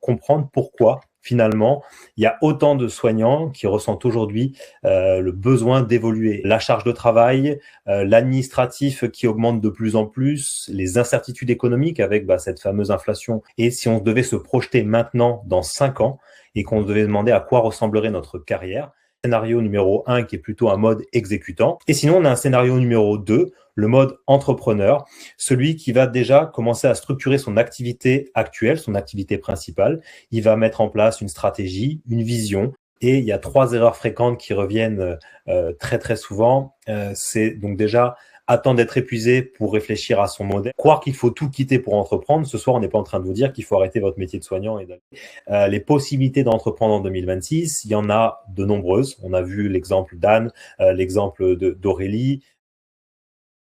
comprendre pourquoi, finalement, il y a autant de soignants qui ressentent aujourd'hui le besoin d'évoluer. La charge de travail, l'administratif qui augmente de plus en plus, les incertitudes économiques avec cette fameuse inflation. Et si on devait se projeter maintenant dans 5 ans et qu'on devait demander à quoi ressemblerait notre carrière, scénario numéro 1 qui est plutôt un mode exécutant. Et sinon, on a un scénario numéro 2, le mode entrepreneur, celui qui va déjà commencer à structurer son activité actuelle, son activité principale. Il va mettre en place une stratégie, une vision. Et il y a 3 erreurs fréquentes qui reviennent très très souvent. C'est donc déjà attendre d'être épuisé pour réfléchir à son modèle. Croire qu'il faut tout quitter pour entreprendre. Ce soir, on n'est pas en train de vous dire qu'il faut arrêter votre métier de soignant. Les possibilités d'entreprendre en 2026, il y en a de nombreuses. On a vu l'exemple d'Anne, l'exemple d'Aurélie.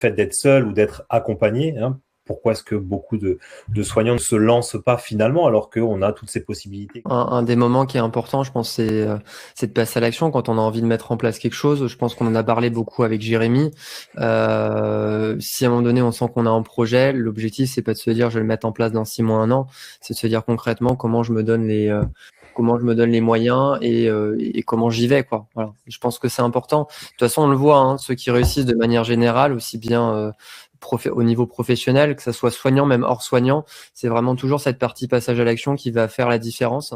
Le fait d'être seul ou d'être accompagné, pourquoi est-ce que beaucoup de soignants ne se lancent pas finalement alors qu'on a toutes ces possibilités? Un des moments qui est important, je pense, c'est de passer à l'action quand on a envie de mettre en place quelque chose. Je pense qu'on en a parlé beaucoup avec Jérémy. Si à un moment donné, on sent qu'on a un projet, l'objectif, c'est pas de se dire je vais le mettre en place dans 6 mois, 1 an. C'est de se dire concrètement comment je me donne les moyens et comment j'y vais, quoi. Voilà. Je pense que c'est important. De toute façon, on le voit, ceux qui réussissent de manière générale, aussi bien au niveau professionnel, que ça soit soignant, même hors soignant, c'est vraiment toujours cette partie passage à l'action qui va faire la différence.